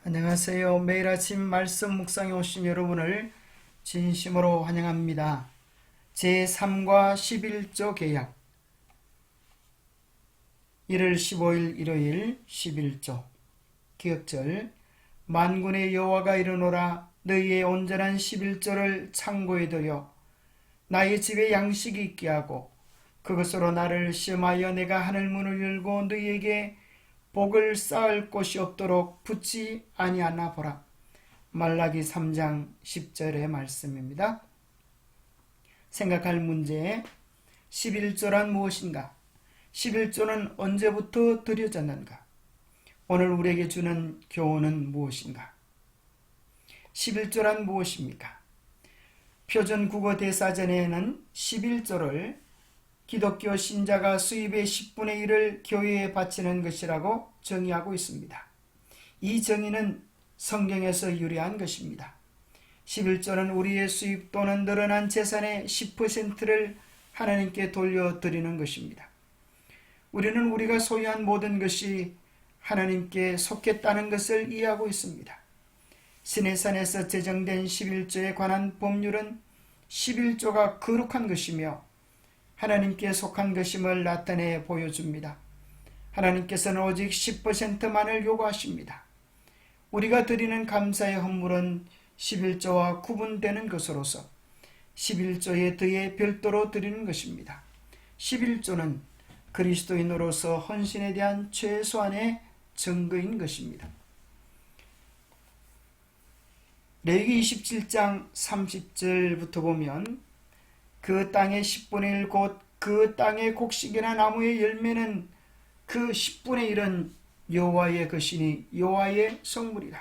안녕하세요. 매일 아침 말씀 묵상에 오신 여러분을 진심으로 환영합니다. 제3과 11조 계약 1월 15일 일요일 11조 기억절 만군의 여호와가 이르노라 너희의 온전한 11조를 창고에 들여 나의 집에 양식이 있게 하고 그것으로 나를 시험하여 내가 하늘 문을 열고 너희에게 복을 쌓을 곳이 없도록 붙지 아니하나 보라. 말라기 3장 10절의 말씀입니다. 생각할 문제 11조란 무엇인가? 11조는 언제부터 드려졌는가? 오늘 우리에게 주는 교훈은 무엇인가? 11조란 무엇입니까? 표준국어 대사전에는 11조를 기독교 신자가 수입의 10분의 1을 교회에 바치는 것이라고 정의하고 있습니다. 이 정의는 성경에서 유래한 것입니다. 11조는 우리의 수입 또는 늘어난 재산의 10%를 하나님께 돌려드리는 것입니다. 우리는 우리가 소유한 모든 것이 하나님께 속했다는 것을 이해하고 있습니다. 시내산에서 제정된 11조에 관한 법률은 11조가 거룩한 것이며 하나님께 속한 것임을 나타내 보여줍니다. 하나님께서는 오직 10%만을 요구하십니다. 우리가 드리는 감사의 헌물은 11조와 구분되는 것으로서 11조에 더해 별도로 드리는 것입니다. 11조는 그리스도인으로서 헌신에 대한 최소한의 증거인 것입니다. 레위기 27장 30절부터 보면 그 땅의 10분의 1 곧 그 땅의 곡식이나 나무의 열매는 그 10분의 1은 여호와의 것이니 여호와의 성물이라.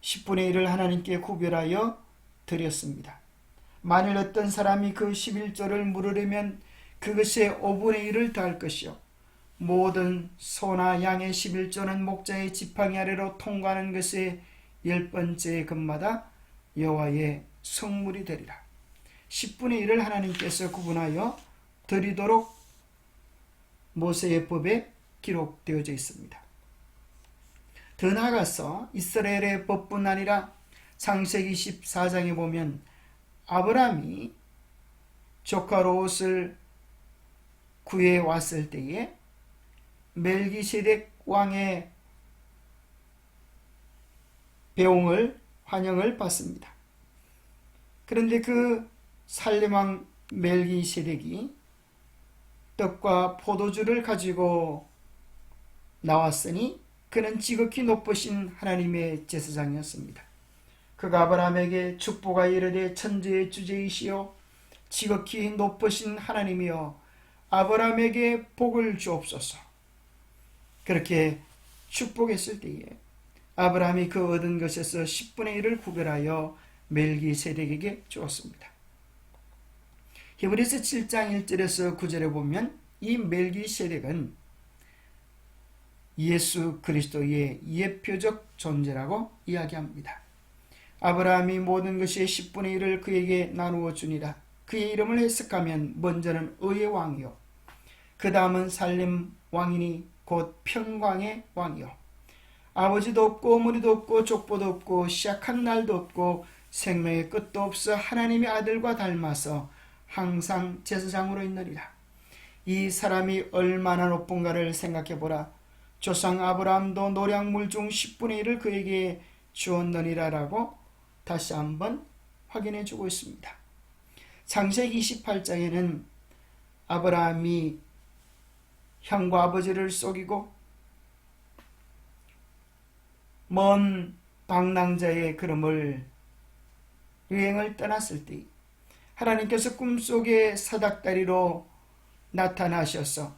10분의 1을 하나님께 구별하여 드렸습니다. 만일 어떤 사람이 그 11조를 물으려면 그것의 5분의 1을 더할 것이요 모든 소나 양의 11조는 목자의 지팡이 아래로 통과하는 것의 10번째 금마다 여호와의 성물이 되리라. 10분의 1을 하나님께서 구분하여 드리도록 모세의 법에 기록되어져 있습니다. 더 나아가서 이스라엘의 법뿐 아니라 창세기 14장에 보면 아브라함이 조카 롯을 구해 왔을 때에 멜기세덱 왕의 배웅을 환영을 받습니다. 그런데 그 살렘왕 멜기세덱이 떡과 포도주를 가지고 나왔으니 그는 지극히 높으신 하나님의 제사장이었습니다. 그가 아브라함에게 축복하여 이르되 천지의 주제이시여 지극히 높으신 하나님이여 아브라함에게 복을 주옵소서. 그렇게 축복했을 때에 아브라함이 그 얻은 것에서 10분의 1을 구별하여 멜기세덱에게 주었습니다. 히브리서 7장 1절에서 9절에 보면 이 멜기세덱은 예수 그리스도의 예표적 존재라고 이야기합니다. 아브라함이 모든 것의 10분의 1을 그에게 나누어 주니라. 그의 이름을 해석하면 먼저는 의의 왕이요 그 다음은 살림 왕이니 곧 평강의 왕이요 아버지도 없고 어머니도 없고 족보도 없고 시작한 날도 없고 생명의 끝도 없어 하나님의 아들과 닮아서 항상 제사장으로 있느니라. 이 사람이 얼마나 높은가를 생각해보라. 조상 아브라함도 노량물 중 10분의 1을 그에게 주었느니라 라고 다시 한번 확인해주고 있습니다. 창세기 28장에는 아브라함이 형과 아버지를 속이고 먼 방랑자의 걸음을 여행을 떠났을 때 하나님께서 꿈속에 사닥다리로 나타나셔서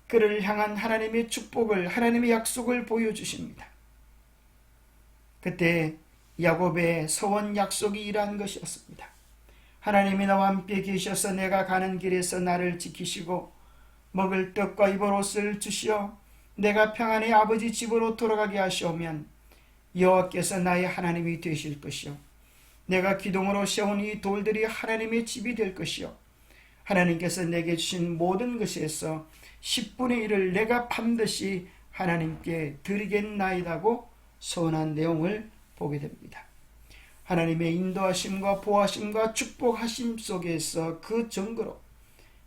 그를 향한 하나님의 축복을 하나님의 약속을 보여주십니다. 그때 야곱의 서원 약속이 이러한 것이었습니다. 하나님이 나와 함께 계셔서 내가 가는 길에서 나를 지키시고 먹을 떡과 입을 옷을 주시어 내가 평안히 아버지 집으로 돌아가게 하시오면 여호와께서 나의 하나님이 되실 것이요 내가 기둥으로 세운 이 돌들이 하나님의 집이 될 것이요 하나님께서 내게 주신 모든 것에서 10분의 1을 내가 반드시 하나님께 드리겠나이다고 선한 내용을 보게 됩니다. 하나님의 인도하심과 보호하심과 축복하심 속에서 그 증거로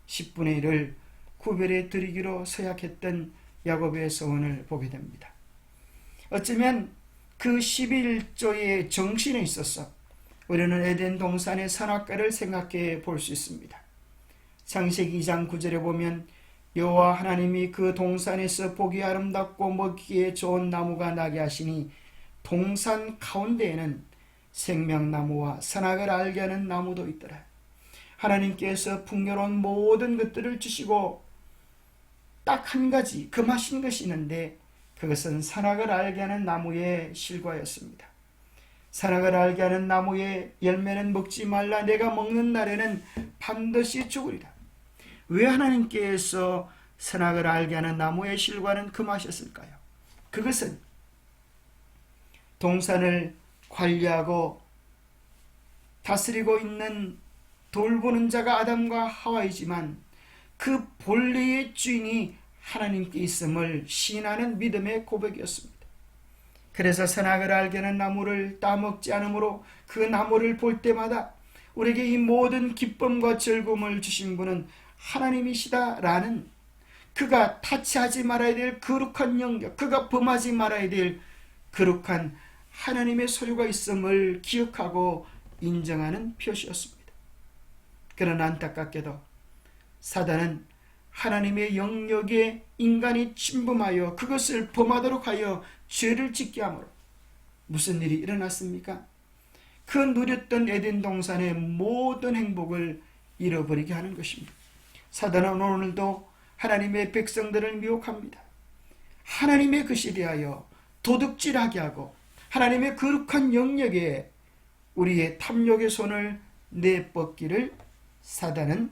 10분의 1을 구별해 드리기로 서약했던 야곱의 서원을 보게 됩니다. 어쩌면 그 11조의 정신에 있어서 우리는 에덴 동산의 선악과를 생각해 볼 수 있습니다. 창세기 2장 9절에 보면 여호와 하나님이 그 동산에서 보기 아름답고 먹기에 좋은 나무가 나게 하시니 동산 가운데에는 생명나무와 선악을 알게 하는 나무도 있더라. 하나님께서 풍요로운 모든 것들을 주시고 딱 한 가지 금하신 것이 있는데 그것은 선악을 알게 하는 나무의 실과였습니다. 선악을 알게 하는 나무의 열매는 먹지 말라. 내가 먹는 날에는 반드시 죽으리라. 왜 하나님께서 선악을 알게 하는 나무의 실과는 금하셨을까요? 그것은 동산을 관리하고 다스리고 있는 돌보는 자가 아담과 하와이지만 그 본래의 주인이 하나님께 있음을 시인하는 믿음의 고백이었습니다. 그래서 선악을 알게 하는 나무를 따먹지 않으므로 그 나무를 볼 때마다 우리에게 이 모든 기쁨과 즐거움을 주신 분은 하나님이시다라는, 그가 타치하지 말아야 될 거룩한 영역, 그가 범하지 말아야 될 거룩한 하나님의 소유가 있음을 기억하고 인정하는 표시였습니다. 그러나 안타깝게도 사단은 하나님의 영역에 인간이 침범하여 그것을 범하도록 하여 죄를 짓게 하므로 무슨 일이 일어났습니까? 그 누렸던 에덴 동산의 모든 행복을 잃어버리게 하는 것입니다. 사단은 오늘도 하나님의 백성들을 미혹합니다. 하나님의 것에 대하여 도둑질하게 하고 하나님의 거룩한 영역에 우리의 탐욕의 손을 내뻗기를 사단은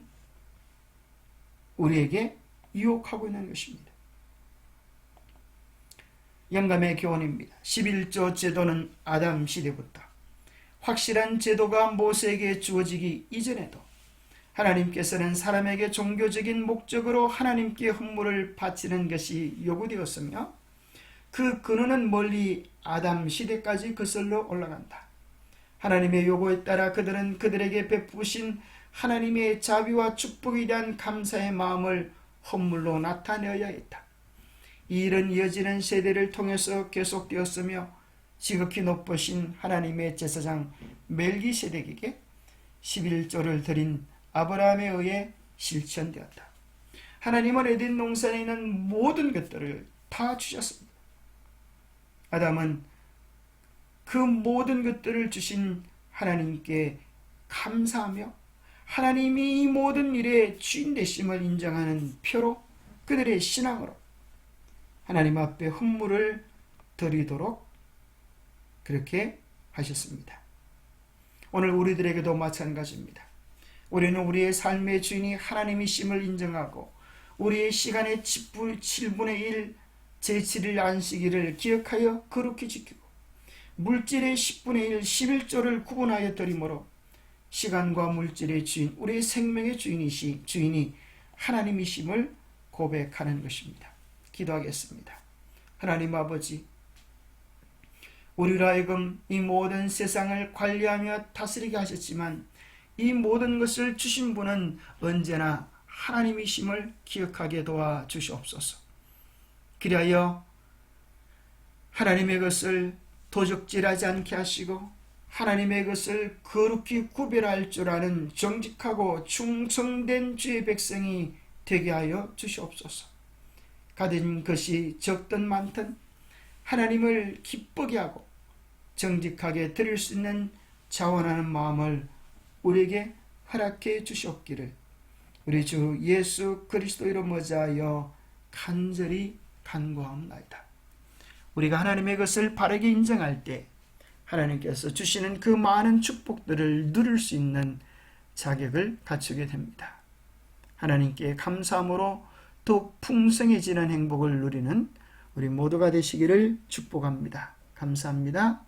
우리에게 유혹하고 있는 것입니다. 영감의 교훈입니다. 11조 제도는 아담 시대부터 확실한 제도가 모세에게 주어지기 이전에도 하나님께서는 사람에게 종교적인 목적으로 하나님께 헌물을 바치는 것이 요구되었으며 그 근원은 멀리 아담 시대까지 거슬러 올라간다. 하나님의 요구에 따라 그들은 그들에게 베푸신 하나님의 자비와 축복에 대한 감사의 마음을 헌물로 나타내어야 했다. 이 일은 이어지는 세대를 통해서 계속되었으며 지극히 높으신 하나님의 제사장 멜기세덱에게 11조를 드린 아브라함에 의해 실천되었다. 하나님은 에덴 동산에 있는 모든 것들을 다 주셨습니다. 아담은 그 모든 것들을 주신 하나님께 감사하며 하나님이 이 모든 일의 주인 되심을 인정하는 표로 그들의 신앙으로 하나님 앞에 헌물을 드리도록 그렇게 하셨습니다. 오늘 우리들에게도 마찬가지입니다. 우리는 우리의 삶의 주인이 하나님이심을 인정하고 우리의 시간의 7분의 1 제7일 안식일을 기억하여 거룩히 지키고 물질의 10분의 1 11조를 구분하여 드림으로 시간과 물질의 주인, 우리의 생명의 주인이 하나님이심을 고백하는 것입니다. 기도하겠습니다. 하나님 아버지, 우리로 하여금 이 모든 세상을 관리하며 다스리게 하셨지만 이 모든 것을 주신 분은 언제나 하나님이심을 기억하게 도와주시옵소서. 그리하여 하나님의 것을 도적질하지 않게 하시고 하나님의 것을 거룩히 구별할 줄 아는 정직하고 충성된 주의 백성이 되게 하여 주시옵소서. 가진 것이 적든 많든 하나님을 기쁘게 하고 정직하게 드릴 수 있는 자원하는 마음을 우리에게 허락해 주시옵기를 우리 주 예수 그리스도 이름 의지하여 간절히 간구하옵나이다. 우리가 하나님의 것을 바르게 인정할 때 하나님께서 주시는 그 많은 축복들을 누릴 수 있는 자격을 갖추게 됩니다. 하나님께 감사함으로 더욱 풍성해지는 행복을 누리는 우리 모두가 되시기를 축복합니다. 감사합니다.